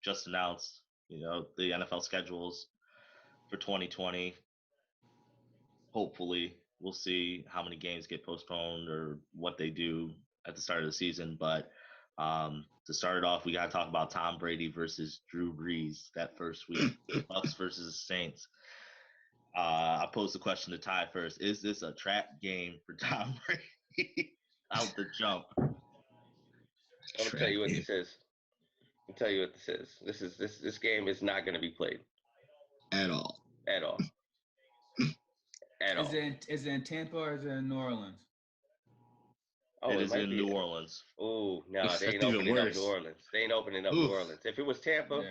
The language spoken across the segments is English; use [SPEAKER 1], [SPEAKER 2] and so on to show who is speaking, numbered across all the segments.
[SPEAKER 1] just announced, the NFL schedules for 2020. Hopefully, we'll see how many games get postponed or what they do at the start of the season. But to start it off, we got to talk about Tom Brady versus Drew Brees that first week, Bucks versus the Saints. I posed the question to Ty first. Is this a trap game for Tom Brady out the jump?
[SPEAKER 2] I'm gonna tell you what this is. I'll tell you what this is. This game is not going to be played
[SPEAKER 3] at all.
[SPEAKER 2] At all. At all.
[SPEAKER 4] Is it in Tampa or is it in New Orleans?
[SPEAKER 1] Oh, it is in New Orleans.
[SPEAKER 2] Oh, no, they ain't opening up New Orleans. They ain't opening up New Orleans. If it was Tampa,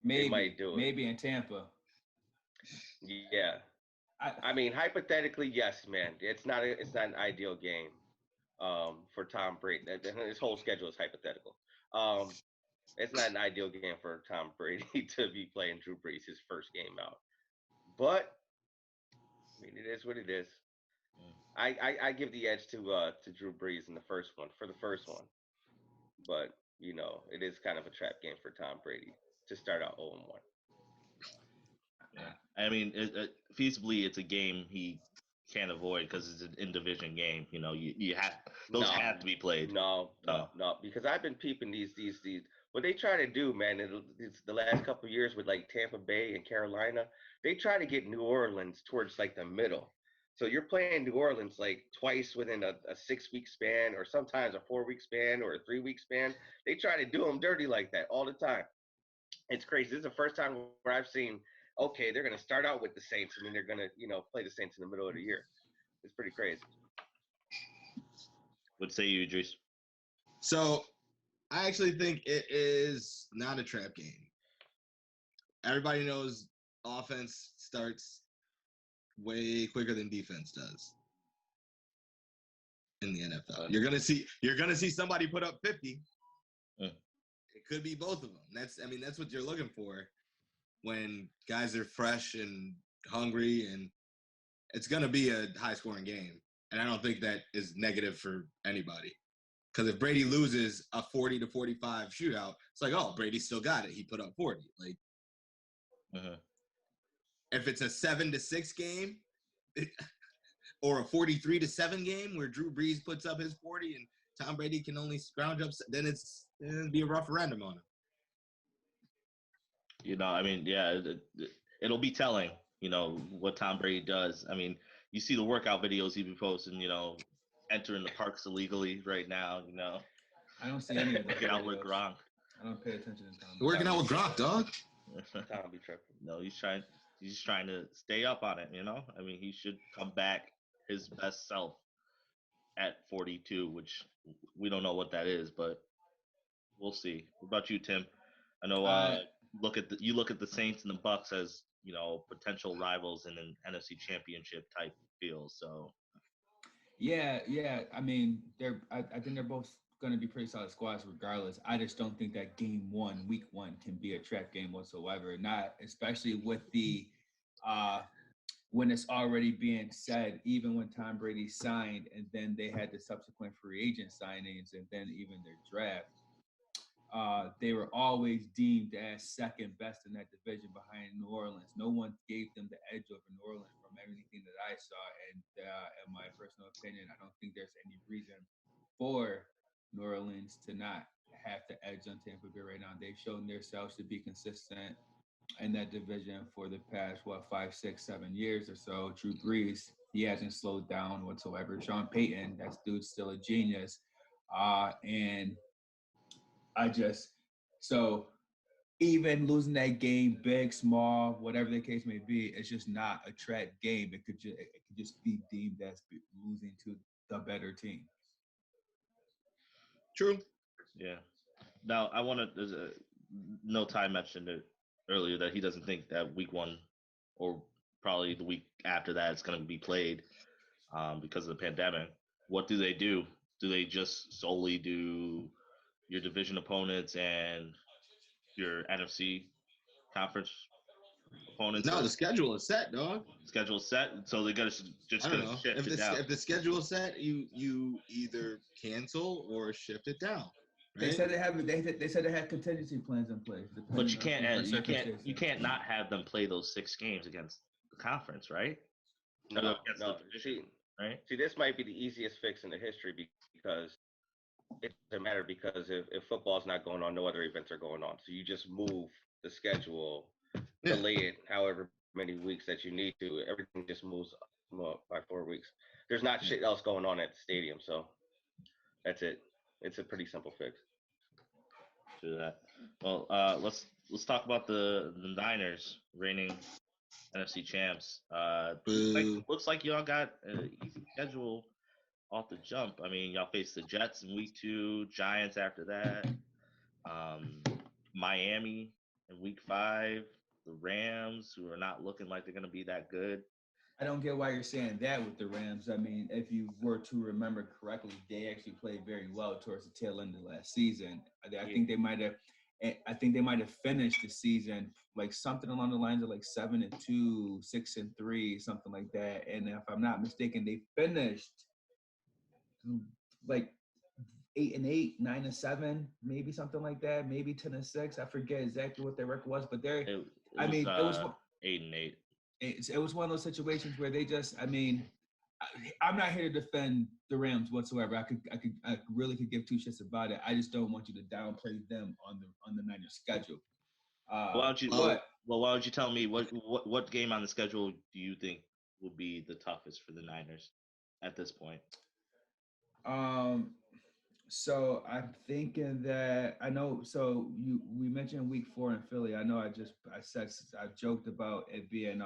[SPEAKER 2] they might do it.
[SPEAKER 4] Maybe in Tampa.
[SPEAKER 2] Yeah. I mean, hypothetically, yes, man. It's not an ideal game for Tom Brady. His whole schedule is hypothetical. It's not an ideal game for Tom Brady to be playing Drew Brees his first game out. But I mean, it is what it is. I give the edge to Drew Brees in the first one for the first one, but it is kind of a trap game for Tom Brady to start out 0-1.
[SPEAKER 1] Yeah, I mean, feasibly, it's a game he can't avoid because it's an in-division game. You have those have to be played.
[SPEAKER 2] No, because I've been peeping these. What they try to do, man, it's the last couple of years with like Tampa Bay and Carolina, they try to get New Orleans towards like the middle. So you're playing New Orleans like twice within a 6-week span, or sometimes a 4-week span, or a 3-week span. They try to do them dirty like that all the time. It's crazy. This is the first time where I've seen, okay, they're going to start out with the Saints, and then they're going to, play the Saints in the middle of the year. It's pretty crazy.
[SPEAKER 1] What say you, Idris?
[SPEAKER 3] So I actually think it is not a trap game. Everybody knows offense starts way quicker than defense does in the NFL. You're gonna see somebody put up 50. It could be both of them. That's what you're looking for when guys are fresh and hungry, and it's gonna be a high scoring game. And I don't think that is negative for anybody. Because if Brady loses a 40-45 shootout, it's like, oh, Brady still got it. He put up 40. Like, if it's a 7-6 game, or a 43-7 game where Drew Brees puts up his 40 and Tom Brady can only scrounge up, then it'll be a referendum on him.
[SPEAKER 1] It'll be telling, what Tom Brady does. I mean, you see the workout videos he be posting, entering the parks illegally right now,
[SPEAKER 4] I don't see any of that.
[SPEAKER 1] Working out with Gronk.
[SPEAKER 4] I don't pay attention to Tom.
[SPEAKER 3] Working out with Gronk, dog.
[SPEAKER 2] Tom be tripping.
[SPEAKER 1] No, he's trying to stay up on it, I mean, he should come back his best self at 42, which we don't know what that is, but we'll see. What about you, Tim? I know you look at the Saints and the Bucks as, potential rivals in an NFC Championship type feel, so
[SPEAKER 4] Yeah. I mean, I think they're both going to be pretty solid squads regardless. I just don't think that week one can be a trap game whatsoever. Not especially with the when it's already being said, even when Tom Brady signed, and then they had the subsequent free agent signings, and then even their draft. They were always deemed as second best in that division behind New Orleans. No one gave them the edge over New Orleans from everything that I saw. And in my personal opinion, I don't think there's any reason for New Orleans to not have the edge on Tampa Bay right now. They've shown themselves to be consistent in that division for the past, 5, 6, 7 years or so. Drew Brees, he hasn't slowed down whatsoever. Sean Payton, that dude's still a genius. And so even losing that game, big, small, whatever the case may be, it's just not a trap game. It could just be deemed as losing to the better team.
[SPEAKER 3] True.
[SPEAKER 1] Yeah. Now, no Ty mentioned it earlier that he doesn't think that week one or probably the week after that it's going to be played because of the pandemic. What do they do? Do they just solely do your division opponents and your NFC conference opponents?
[SPEAKER 3] No, the schedule is set, dog.
[SPEAKER 1] Schedule is set, so they're just gonna shift it down.
[SPEAKER 3] If the schedule is set, you either cancel or shift it down. Right?
[SPEAKER 4] They said they have. They said they had contingency plans in place.
[SPEAKER 1] But you can't not have them play those 6 games against the conference, right?
[SPEAKER 2] No,
[SPEAKER 1] Against
[SPEAKER 2] no.
[SPEAKER 1] the division, right?
[SPEAKER 2] See, this might be the easiest fix in the history because it doesn't matter because if football's not going on, no other events are going on. So you just move the schedule, delay it however many weeks that you need to. Everything just moves up by 4 weeks. There's not shit else going on at the stadium, so that's it. It's a pretty simple fix.
[SPEAKER 1] To that. Well, let's talk about the Niners reigning NFC champs. Looks like y'all got an easy schedule off the jump. I mean, y'all face the Jets in week 2, Giants after that, Miami in week 5, the Rams, who are not looking like they're going to be that good.
[SPEAKER 4] I don't get why you're saying that with the Rams. I mean, if you were to remember correctly, they actually played very well towards the tail end of last season. I think they might have. I think they might have finished the season like something along the lines of like 7-2, 6-3, something like that. And if I'm not mistaken, they finished like 8-8, 9-7, maybe something like that, maybe 10-6. I forget exactly what their record was, but it was
[SPEAKER 1] 8-8.
[SPEAKER 4] It was one of those situations where they just, I mean, I'm not here to defend the Rams whatsoever. I really could give two shits about it. I just don't want you to downplay them on the Niners schedule.
[SPEAKER 1] Why don't you tell me what game on the schedule do you think will be the toughest for the Niners at this point?
[SPEAKER 4] So I'm thinking that I know. So we mentioned week 4 in Philly. I know I joked about it being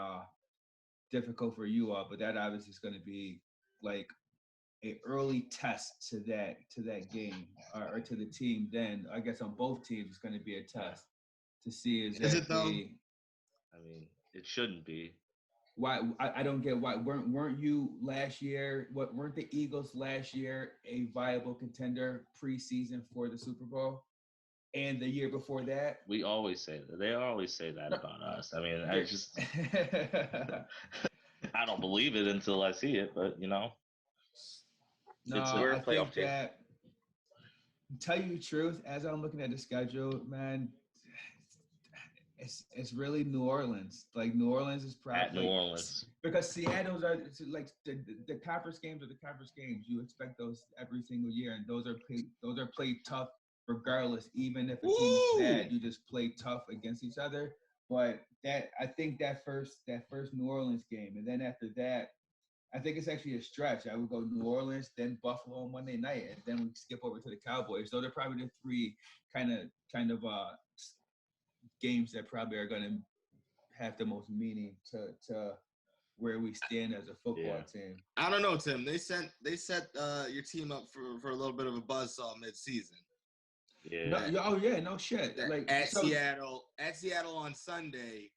[SPEAKER 4] difficult for you all, but that obviously is going to be like an early test to that game or to the team. Then I guess on both teams it's going to be a test to see exactly.
[SPEAKER 3] Is it though?
[SPEAKER 1] I mean, it shouldn't be.
[SPEAKER 4] Why I don't get why weren't you last year? Weren't the Eagles last year a viable contender preseason for the Super Bowl? And the year before that,
[SPEAKER 1] we always say that. They always say that about us. I mean, I just I don't believe it until I see it, but you know.
[SPEAKER 4] No, I think that to tell you the truth, as I'm looking at the schedule, man, it's really New Orleans. Like New Orleans is probably
[SPEAKER 1] at New Orleans
[SPEAKER 4] because Seattle's are like the conference games are the conference games. You expect those every single year, and those are played tough regardless. Even if a team is bad, you just play tough against each other. But I think that first New Orleans game, and then after that, I think it's actually a stretch. I would go New Orleans, then Buffalo on Monday night, and then we skip over to the Cowboys. So they're probably the 3 kind of games that probably are going to have the most meaning to where we stand as a football team.
[SPEAKER 3] I don't know, Tim. They set your team up for a little bit of a buzzsaw mid-season.
[SPEAKER 1] Yeah.
[SPEAKER 4] No shit. Like
[SPEAKER 3] Seattle on Sunday,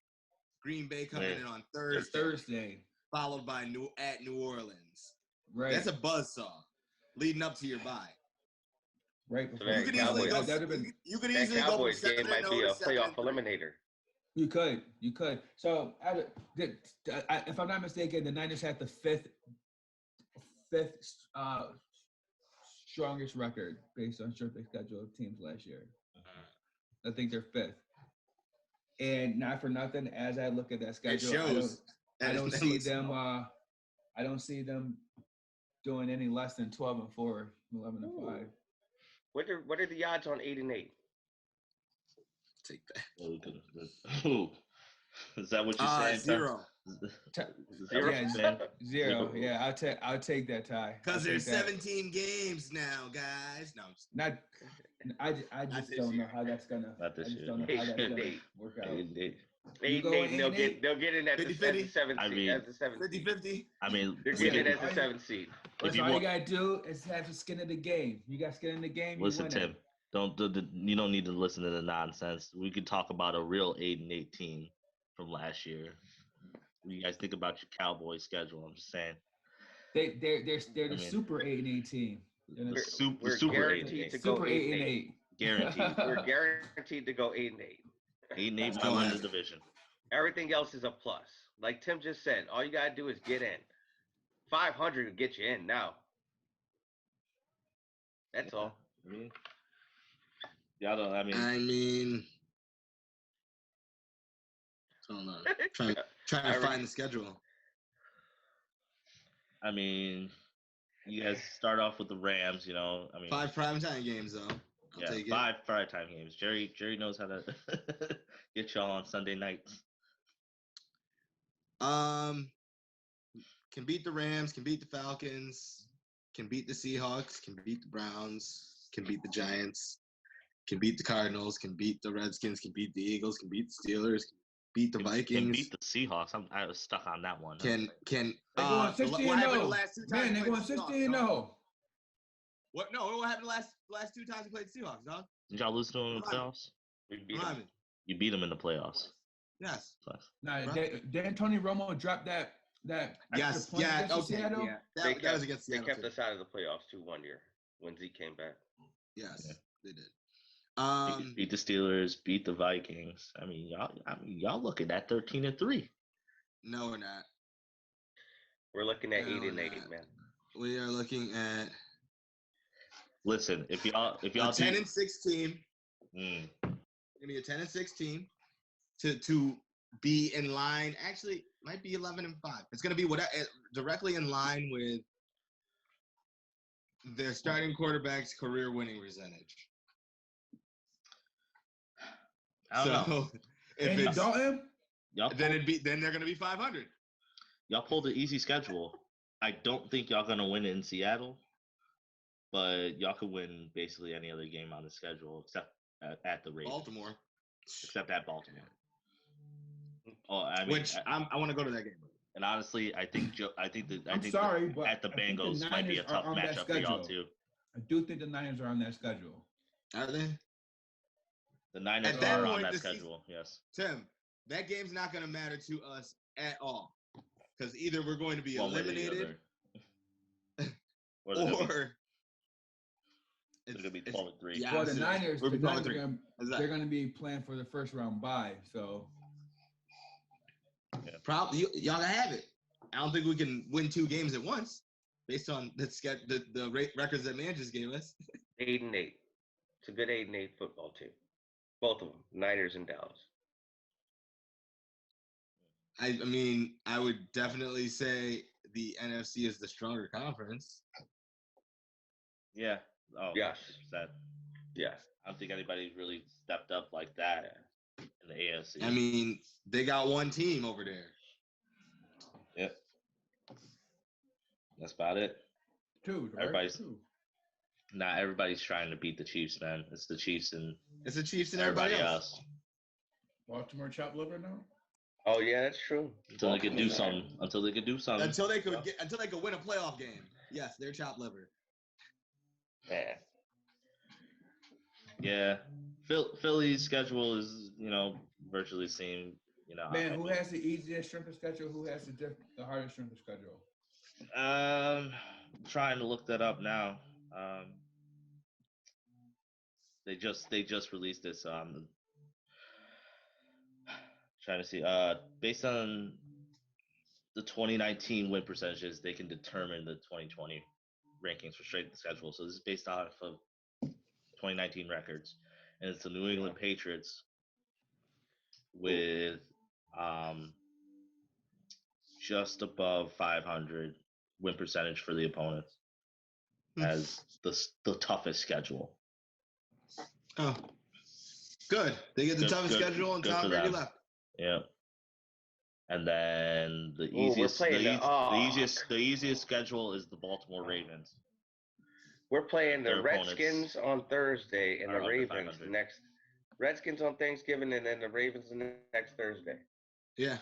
[SPEAKER 3] Green Bay coming in on Thursday, followed by New Orleans.
[SPEAKER 4] Right.
[SPEAKER 3] That's a buzzsaw leading up to your bye.
[SPEAKER 4] Right.
[SPEAKER 2] So you could easily go. You could easily go. Cowboys game might be a playoff eliminator.
[SPEAKER 4] You could. So, if I'm not mistaken, the Niners had the fifth strongest record based on strength of schedule of teams last year. I think they're 5th. And not for nothing, as I look at that schedule, I don't see them. I don't see them doing any less than 12-4, 11-5.
[SPEAKER 2] What are the odds on 8-8?
[SPEAKER 3] Take that.
[SPEAKER 1] Is that what you're saying?
[SPEAKER 3] 0.
[SPEAKER 4] 0. Yeah, I'll take that tie.
[SPEAKER 3] Because there's 17 games now, guys. No,
[SPEAKER 4] not. I just don't know how that's gonna.
[SPEAKER 1] Not this year.
[SPEAKER 4] I just don't know how that's gonna work out.
[SPEAKER 2] 8-8. They'll get in at the 7th seed. As the 7th
[SPEAKER 3] 50-50.
[SPEAKER 1] I mean,
[SPEAKER 2] they're getting as the 7th seed.
[SPEAKER 4] All you gotta do is have the skin in the game. You got skin in the game.
[SPEAKER 1] Listen, Tim. You don't need to listen to the nonsense. We could talk about a real 8-8 team from last year. When you guys think about your Cowboys schedule, I'm just saying.
[SPEAKER 4] They're the super 8-8 team.
[SPEAKER 2] We're guaranteed to go 8-8.
[SPEAKER 1] Guaranteed.
[SPEAKER 2] We're guaranteed to go 8-8.
[SPEAKER 1] 8-8 will win the division.
[SPEAKER 2] Everything else is a plus. Like Tim just said, all you gotta do is get in. 500 will get you in now. That's all.
[SPEAKER 1] I mean, Y'all don't. I
[SPEAKER 3] mean, hold on. Trying to find the schedule.
[SPEAKER 1] I mean, you guys start off with the Rams.
[SPEAKER 3] 5 primetime games though. I'll take it.
[SPEAKER 1] 5 primetime games. Jerry knows how to get y'all on Sunday nights.
[SPEAKER 3] Can beat the Rams. Can beat the Falcons. Can beat the Seahawks. Can beat the Browns. Can beat the Giants. Can beat the Cardinals. Can beat the Redskins. Can beat the Eagles. Can beat the Steelers. Can beat the Vikings.
[SPEAKER 1] Can beat the Seahawks. I was stuck on that one.
[SPEAKER 3] They're going
[SPEAKER 4] 16-0. Man, they're going 16-0.
[SPEAKER 3] What? No, what happened the last 2 times we played the Seahawks, dog?
[SPEAKER 1] Did y'all lose to them in the playoffs?
[SPEAKER 2] We beat them.
[SPEAKER 1] You beat them in the playoffs.
[SPEAKER 3] Yes.
[SPEAKER 4] Nah, didn't Tony Romo drop that
[SPEAKER 3] yes,
[SPEAKER 4] point against Seattle?
[SPEAKER 3] Yeah. That was against Seattle.
[SPEAKER 2] They kept us out of the playoffs too 1 year when Zeke came back.
[SPEAKER 3] Yes, they did.
[SPEAKER 1] Beat the Steelers, beat the Vikings. Y'all looking at 13-3.
[SPEAKER 3] No, we're not.
[SPEAKER 2] We're looking at 8-8, man.
[SPEAKER 3] We are looking at.
[SPEAKER 1] Listen, if y'all
[SPEAKER 3] a 10-6 team. Gonna be a 10-6 team to be in line. Actually, might be 11-5. It's gonna be directly in line with their starting quarterback's career winning percentage.
[SPEAKER 1] I don't know.
[SPEAKER 3] If it's
[SPEAKER 4] Dalton,
[SPEAKER 3] then they're gonna be 500.
[SPEAKER 1] Y'all pulled an easy schedule. I don't think y'all gonna win it in Seattle, but y'all could win basically any other game on the schedule except at the Ravens.
[SPEAKER 3] Baltimore.
[SPEAKER 1] Except at Baltimore.
[SPEAKER 3] I want to go to that game.
[SPEAKER 1] And honestly, I think at the Bengals might be a tough matchup for y'all too.
[SPEAKER 4] I do think the Niners are on that schedule.
[SPEAKER 3] Are they?
[SPEAKER 1] The Niners are on that schedule. Yes.
[SPEAKER 3] Tim, that game's not going to matter to us at all because either we're going to be eliminated
[SPEAKER 1] or it's going to be 12-3.
[SPEAKER 4] Yeah, well, the Niners they're going to be playing for the first round bye, so.
[SPEAKER 3] Yeah. Probably y'all gonna have it. I don't think we can win 2 games at once based on the records that man just gave us.
[SPEAKER 2] 8-8. It's a good 8-8 football team. Both of them, Niners and Dallas.
[SPEAKER 3] I mean, I would definitely say the NFC is the stronger conference.
[SPEAKER 1] Yeah. Oh,
[SPEAKER 2] yes.
[SPEAKER 1] 100%.
[SPEAKER 2] Yes.
[SPEAKER 1] I don't think anybody's really stepped up like that in the AFC.
[SPEAKER 3] I mean, they got one team over there.
[SPEAKER 1] Yep. That's about it.
[SPEAKER 4] 2, right?
[SPEAKER 1] Everybody's trying to beat the Chiefs, man. It's the Chiefs and
[SPEAKER 3] everybody else.
[SPEAKER 4] Baltimore chopped liver now?
[SPEAKER 2] Oh yeah, that's true.
[SPEAKER 1] Until they could do something. Until they could
[SPEAKER 3] win a playoff game. Yes, they're chopped liver.
[SPEAKER 2] Man.
[SPEAKER 1] Yeah. Philly's schedule is, virtually the same.
[SPEAKER 4] Man, who has the easiest strength of schedule? Who has the hardest strength of schedule?
[SPEAKER 1] Trying to look that up now. They just released this. Trying to see. Based on the 2019 win percentages, they can determine the 2020 rankings for strength of schedule. So this is based off of 2019 records, and it's the New England Patriots with just above 500 win percentage for the opponents as the toughest schedule.
[SPEAKER 3] Oh, good. They get the toughest schedule and Tom Brady left.
[SPEAKER 1] Yeah. And then the easiest schedule is the Baltimore Ravens.
[SPEAKER 2] We're playing the Redskins on Thursday and the Ravens next. Redskins on Thanksgiving and then the Ravens the next Thursday.
[SPEAKER 3] Yeah.